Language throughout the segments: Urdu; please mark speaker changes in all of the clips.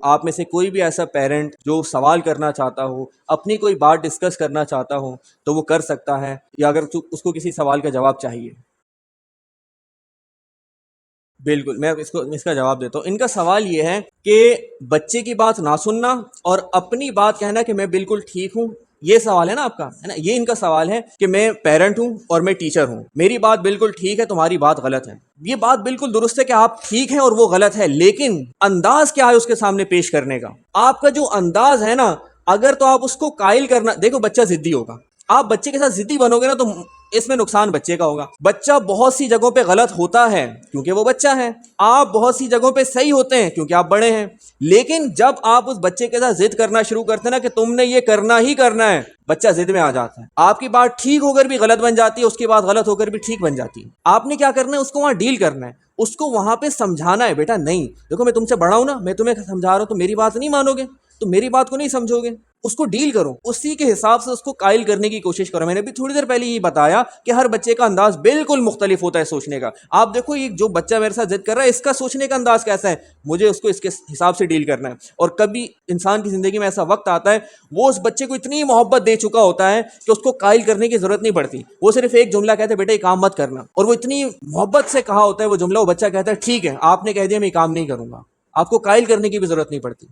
Speaker 1: آپ میں سے کوئی بھی ایسا پیرنٹ جو سوال کرنا چاہتا ہو، اپنی کوئی بات ڈسکس کرنا چاہتا ہو تو وہ کر سکتا ہے، یا اگر اس کو کسی سوال کا جواب چاہیے۔ بالکل، میں اس کا جواب دیتا ہوں۔ ان کا سوال یہ ہے کہ بچے کی بات نہ سننا اور اپنی بات کہنا کہ میں بالکل ٹھیک ہوں۔ یہ سوال ہے نا آپ کا، ہے نا؟ یہ ان کا سوال ہے کہ میں پیرنٹ ہوں اور میں ٹیچر ہوں، میری بات بالکل ٹھیک ہے، تمہاری بات غلط ہے۔ یہ بات بالکل درست ہے کہ آپ ٹھیک ہیں اور وہ غلط ہے، لیکن انداز کیا ہے اس کے سامنے پیش کرنے کا؟ آپ کا جو انداز ہے نا، اگر تو آپ اس کو قائل کرنا، دیکھو بچہ ضدی ہوگا، آپ بچے کے ساتھ ضدی بنو گے نا تو اس میں نقصان بچے کا ہوگا۔ بچہ بہت سی جگہوں پہ غلط ہوتا ہے کیونکہ وہ بچہ ہے، آپ بہت سی جگہوں پہ صحیح ہوتے ہیں کیونکہ آپ بڑے ہیں، لیکن جب آپ اس بچے کے ساتھ ضد کرنا شروع کرتے ہیں نا کہ تم نے یہ کرنا ہی کرنا ہے، بچہ ضد میں آ جاتا ہے، آپ کی بات ٹھیک ہو کر بھی غلط بن جاتی ہے، اس کی بات غلط ہو کر بھی ٹھیک بن جاتی ہے۔ آپ نے کیا کرنا ہے؟ اس کو وہاں ڈیل کرنا ہے، اس کو وہاں پہ سمجھانا ہے، بیٹا نہیں دیکھو میں تم سے بڑا ہوں نا، میں تمہیں سمجھا رہا ہوں، تو میری بات نہیں مانو گے، تو میری بات کو نہیں سمجھو گے، اس کو ڈیل کرو، اسی کے حساب سے اس کو قائل کرنے کی کوشش کرو۔ میں نے بھی تھوڑی دیر پہلے یہ بتایا کہ ہر بچے کا انداز بالکل مختلف ہوتا ہے سوچنے کا۔ آپ دیکھو یہ جو بچہ میرے ساتھ ضد کر رہا ہے، اس کا سوچنے کا انداز کیسا ہے، مجھے اس کو اس کے حساب سے ڈیل کرنا ہے۔ اور کبھی انسان کی زندگی میں ایسا وقت آتا ہے وہ اس بچے کو اتنی محبت دے چکا ہوتا ہے کہ اس کو قائل کرنے کی ضرورت نہیں پڑتی، وہ صرف ایک جملہ کہتے ہیں، بیٹا یہ کام مت کرنا، اور وہ اتنی محبت سے کہا ہوتا ہے وہ جملہ، وہ بچہ کہتا ہے ٹھیک ہے آپ نے کہہ دیا میں یہ کام نہیں کروں گا، آپ کو قائل کرنے کی بھی ضرورت نہیں پڑتی۔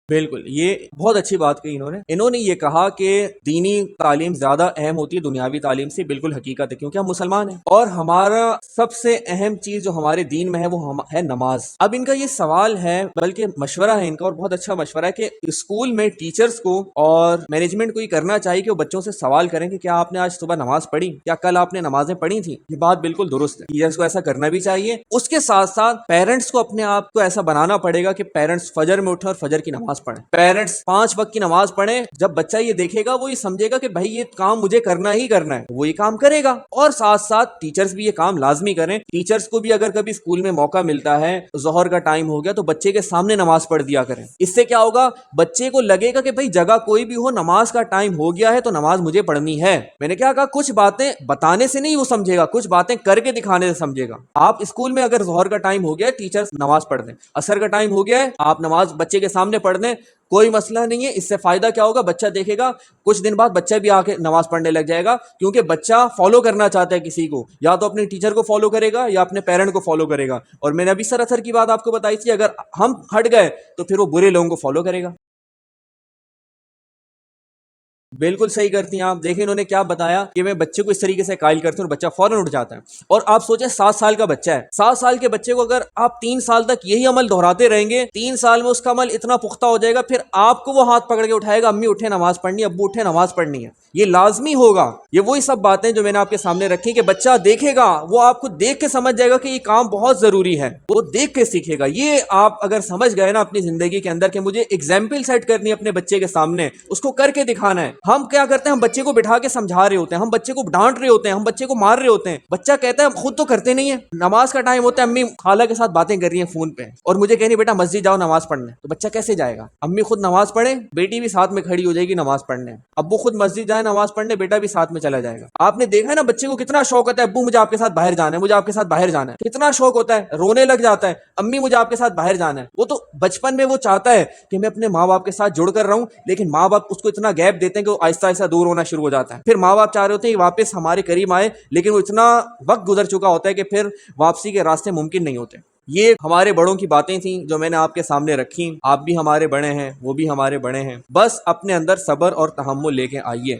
Speaker 1: بالکل، یہ بہت اچھی بات کہی انہوں نے یہ کہا کہ دینی تعلیم زیادہ اہم ہوتی ہے دنیاوی تعلیم سے، بالکل حقیقت ہے کیونکہ ہم مسلمان ہیں اور ہمارا سب سے اہم چیز جو ہمارے دین میں ہے وہ ہے نماز۔ اب ان کا یہ سوال ہے، بلکہ مشورہ ہے ان کا، اور بہت اچھا مشورہ ہے کہ اسکول میں ٹیچرز کو اور مینجمنٹ کو یہ کرنا چاہیے کہ وہ بچوں سے سوال کریں کہ کیا آپ نے آج صبح نماز پڑھی، کیا کل آپ نے نمازیں پڑھی تھیں۔ یہ بات بالکل درست ہے، ٹیچرز کو ایسا کرنا بھی چاہیے۔ اس کے ساتھ ساتھ پیرنٹس کو اپنے آپ کو ایسا بنانا پڑے گا کہ پیرنٹس فجر میں اٹھیں اور فجر کی نماز پڑھیں، پیرنٹس 5 وقت کی نماز پڑھیں۔ جب بچہ یہ دیکھے گا وہ یہ سمجھے گا کہ بھائی یہ کام مجھے کرنا ہی کرنا ہے، وہ یہ کام کرے گا۔ اور ساتھ ساتھ ٹیچرز بھی یہ کام لازمی کریں، ٹیچرز کو بھی اگر کبھی اسکول میں موقع ملتا ہے، ظہر کا ٹائم ہو گیا تو بچے کے سامنے نماز پڑھ دیا کریں۔ اس سے کیا ہوگا؟ بچے کو لگے گا کہ بھائی جگہ کوئی بھی ہو، نماز کا ٹائم ہو گیا ہے تو نماز مجھے پڑھنی ہے۔ میں نے کیا کہا؟ کچھ باتیں بتانے سے نہیں وہ سمجھے گا، کچھ باتیں کر کے دکھانے سے سمجھے گا۔ آپ اسکول میں اگر ظہر کا ٹائم ہو گیا ہے، ٹیچرز نماز پڑھ دیں، عصر کا ٹائم ہو گیا ہے، آپ نماز بچے کے سامنے پڑھ دیں، کوئی مسئلہ نہیں ہے۔ اس سے فائدہ کیا ہوگا؟ بچہ دیکھے گا، کچھ دن بعد بچہ بھی آ کے نماز پڑھنے لگ جائے گا، کیونکہ بچہ فالو کرنا چاہتا ہے کسی کو، یا تو اپنے ٹیچر کو فالو کرے گا یا اپنے پیرنٹ کو فالو کرے گا۔ اور میں نے ابھی سر اثر کی بات آپ کو بتائی تھی، اگر ہم ہٹ گئے تو پھر وہ برے لوگوں کو فالو کرے گا۔ بالکل صحیح کرتی ہیں آپ۔ دیکھیں انہوں نے کیا بتایا کہ میں بچے کو اس طریقے سے قائل کرتی ہوں اور بچہ فوراً اٹھ جاتا ہے۔ اور آپ سوچیں 7 سال کا بچہ ہے، 7 سال کے بچے کو اگر آپ 3 سال تک یہی عمل دہراتے رہیں گے، 3 سال میں اس کا عمل اتنا پختہ ہو جائے گا، پھر آپ کو وہ ہاتھ پکڑ کے اٹھائے گا، امی اٹھے نماز پڑھنی ہے، ابو اٹھے نماز پڑھنی ہے، یہ لازمی ہوگا۔ یہ وہی سب باتیں جو میں نے آپ کے سامنے رکھی کہ بچہ دیکھے گا، وہ آپ کو دیکھ کے سمجھ جائے گا کہ یہ کام بہت ضروری ہے، وہ دیکھ کے سیکھے گا۔ یہ آپ اگر سمجھ گئے نا اپنی زندگی کے اندر کہ مجھے ایگزامپل سیٹ کرنی ہے اپنے بچے کے سامنے، اس کو کر کے دکھانا ہے۔ ہم کیا کرتے ہیں؟ ہم بچے کو بٹھا کے سمجھا رہے ہوتے ہیں، ہم بچے کو ڈانٹ رہے ہوتے ہیں، ہم بچے کو مار رہے ہوتے ہیں، بچہ کہتا ہے ہم خود تو کرتے نہیں ہیں۔ نماز کا ٹائم ہوتا ہے، امی خالہ کے ساتھ باتیں کر رہی ہیں فون پہ اور مجھے کہنی بیٹا مسجد جاؤ نماز پڑھنے، تو بچہ کیسے جائے گا؟ امی خود نماز پڑھیں، بیٹی بھی ساتھ میں کھڑی ہو جائے گی نماز پڑھنے، ابو خود مسجد جائے نماز پڑھنے، بیٹا بھی ساتھ میں چلا جائے گا۔ آپ نے دیکھا ہے نا بچے کو کتنا شوق ہوتا ہے، ابو مجھے آپ کے ساتھ باہر جانا ہے، مجھے آپ کے ساتھ باہر جانا ہے، کتنا شوق ہوتا ہے، رونے لگ جاتا ہے، امی مجھے آپ کے ساتھ باہر جانا ہے۔ وہ تو بچپن میں وہ چاہتا ہے کہ میں اپنے ماں باپ کے ساتھ جڑ کر رہوں، لیکن ماں باپ اس کو اتنا گیپ دیتے ہیں کہ وہ آہستہ آہستہ دور ہونا شروع ہو جاتا ہے۔ پھر ماں باپ چاہ رہے ہوتے ہیں کہ واپس ہمارے قریب آئے، لیکن وہ اتنا وقت گزر چکا ہوتا ہے کہ پھر واپسی کے راستے ممکن نہیں ہوتے۔ یہ ہمارے بڑوں کی باتیں تھیں جو میں نے آپ کے سامنے رکھی۔ آپ بھی ہمارے بڑے ہیں، وہ بھی ہمارے بڑے ہیں، بس اپنے اندر صبر اور تحمل لے کے آئیے۔